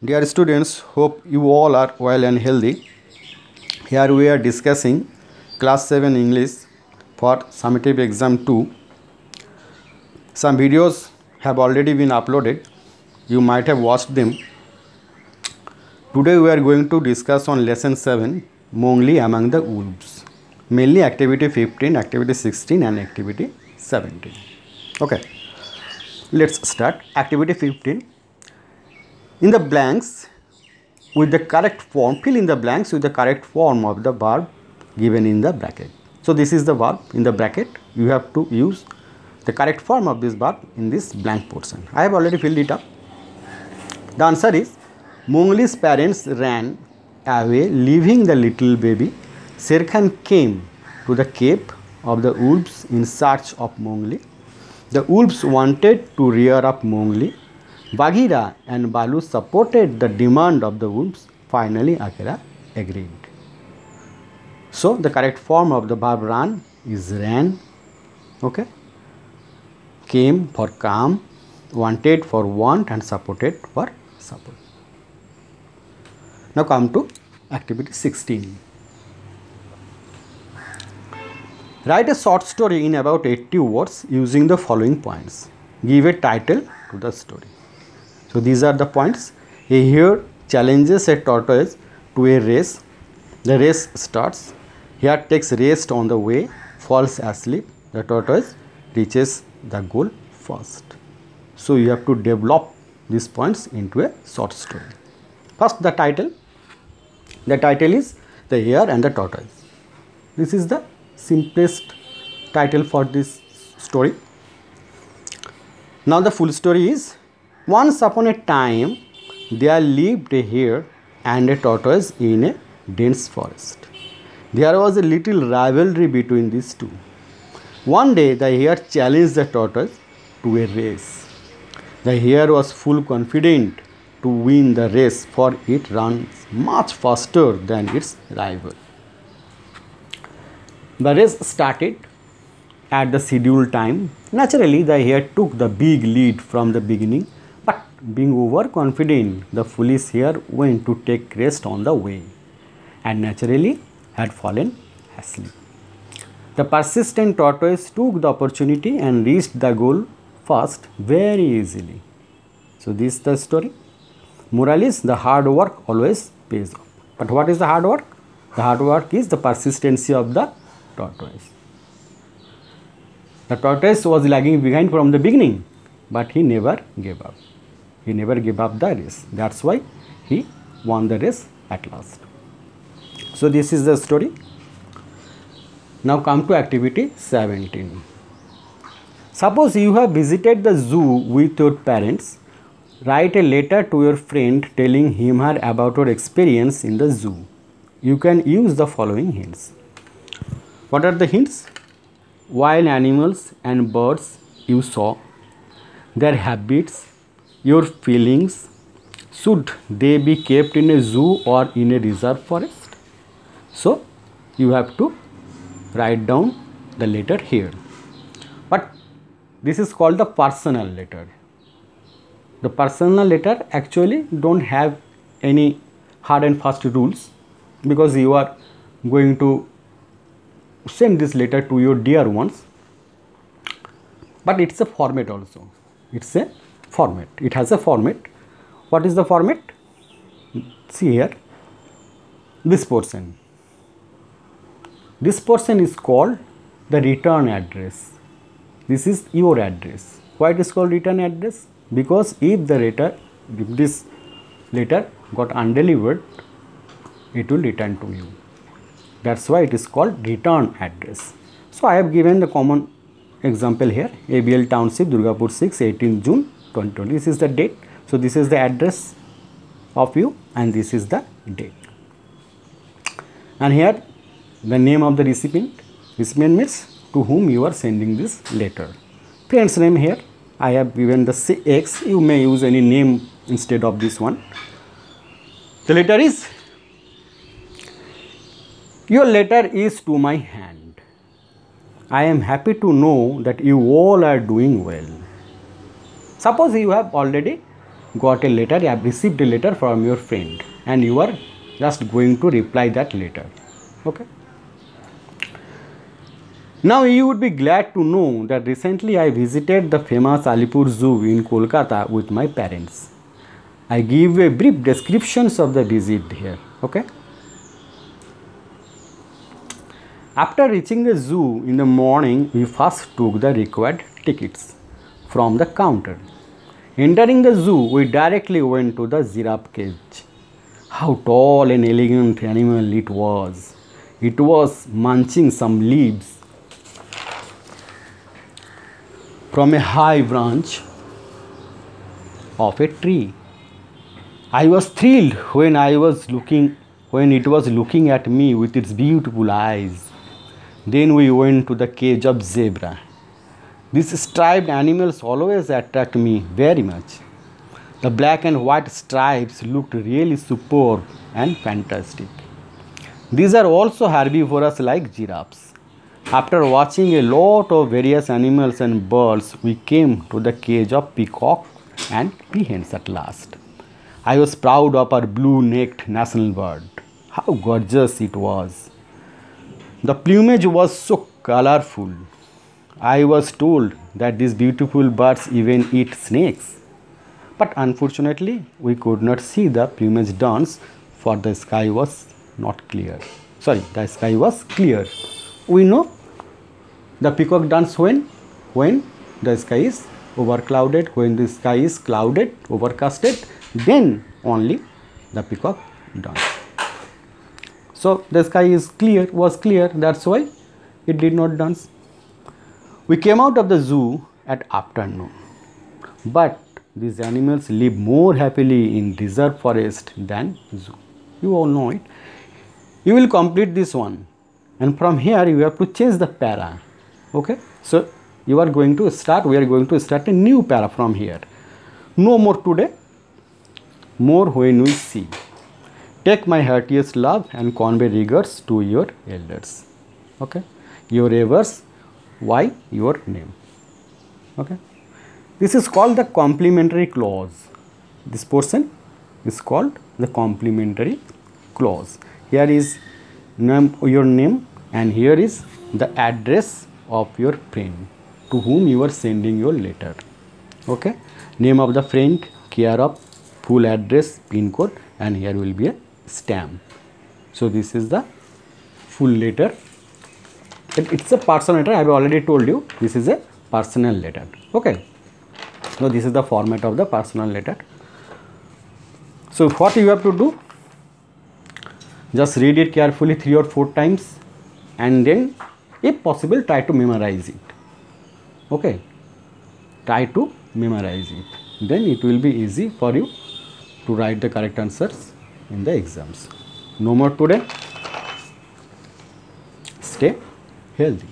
Dear students, hope you all are well and healthy. Here we are discussing class 7 English for summative exam 2. Some videos have already been uploaded. You might have watched them. Today we are going to discuss on lesson 7, Mowgli Among the Wolves. Mainly activity 15, activity 16 and activity 17. Okay, let's start. Activity 15. In the blanks with the correct form, fill in the blanks with the correct form of the verb given in the bracket. So this is the verb in the bracket. You have to use the correct form of this verb in this blank portion. I have already filled it up. The answer is Mowgli's parents ran away leaving the little baby. Sher Khan came to the cave of the wolves in search of Mowgli. The wolves wanted to rear up Mowgli. Bagheera and Balu supported the demand of the wolves. Finally, Akela agreed. So, the correct form of the verb run is ran. Okay. Came for come, wanted for want and supported for support. Now come to activity 16. Write a short story in about 80 words using the following points. Give a title to the story. So these are the points. A hare challenges a tortoise to a race. The race starts. Hare takes rest on the way, falls asleep. The tortoise reaches the goal first. So you have to develop these points into a short story. First, the title. The title is The Hare and the Tortoise. This is the simplest title for this story. Now the full story is: once upon a time, there lived a hare and a tortoise in a dense forest. There was a little rivalry between these two. One day, the hare challenged the tortoise to a race. The hare was full confident to win the race, for it runs much faster than its rival. The race started at the scheduled time. Naturally, the hare took the big lead from the beginning. But being overconfident, the foolish hare went to take rest on the way and naturally had fallen asleep. The persistent tortoise took the opportunity and reached the goal first very easily. So this is the story. Moral is the hard work always pays off. But what is the hard work? The hard work is the persistency of the tortoise. The tortoise was lagging behind from the beginning, but he never gave up. He never gave up the race. That's why he won the race at last. So this is the story. Now come to activity 17. Suppose you have visited the zoo with your parents. Write a letter to your friend telling him her about your experience in the zoo. You can use the following hints. What are the hints? Wild animals and birds you saw, their habits, your feelings. Should they be kept in a zoo or in a reserve forest? So you have to write down the letter here. But this is called the personal letter. The personal letter actually don't have any hard and fast rules, because you are going to send this letter to your dear ones. But it's a format also. It's a format. It has a format. What is the format? See here. This portion. This portion is called the return address. This is your address. Why it is called return address? Because if this letter got undelivered, it will return to you. That's why it is called return address. So I have given the common example here. ABL Township, Durgapur 6, 18 June 2020. This is the date. So this is the address of you and this is the date. And here the name of the recipient. Recipient means to whom you are sending this letter. Friend's name here. I have given the X. You may use any name instead of this one. The letter is: your letter is to my hand. I am happy to know that you all are doing well. Suppose you have already got a letter, you have received a letter from your friend and you are just going to reply that letter. Okay. Now you would be glad to know that recently I visited the famous Alipur Zoo in Kolkata with my parents. I give a brief descriptions of the visit here. Okay. After reaching the zoo in the morning, we first took the required tickets from the counter. Entering the zoo, we directly went to the giraffe cage. How tall and elegant animal it was. It was munching some leaves from a high branch of a tree. I was thrilled when it was looking at me with its beautiful eyes. Then we went to the cage of zebra. These striped animals always attract me very much. The black and white stripes looked really superb and fantastic. These are also herbivorous like giraffes. After watching a lot of various animals and birds, we came to the cage of peacock and peahens at last. I was proud of our blue-necked national bird. How gorgeous it was. The plumage was so colorful. I was told that these beautiful birds even eat snakes. But unfortunately, we could not see the plumage dance for the sky was not clear. Sorry, the sky was clear. We know the peacock dance when the sky is overclouded, when the sky is clouded, overcasted, then only the peacock dance. So the sky was clear, that's why it did not dance. We came out of the zoo at afternoon, but these animals live more happily in reserve forest than zoo. You all know it. You will complete this one, and from here you have to change the para. Okay, so we are going to start a new para from here. No more today, more when we see. Take my heartiest love and convey regards to your elders. Okay, your evers, why your name. Okay, this is called the complementary clause. This portion is called the complementary clause. Here is your name and here is the address of your friend to whom you are sending your letter. Okay, name of the friend, care of, full address, pin code, and here will be a stamp. So this is the full letter. It's a personal letter. I have already told you this is a personal letter. Okay, so this is the format of the personal letter. So what you have to do, just read it carefully 3 or 4 times and then if possible try to memorize it. Okay, try to memorize it, then it will be easy for you to write the correct answers in the exams. No more today. Stay healthy.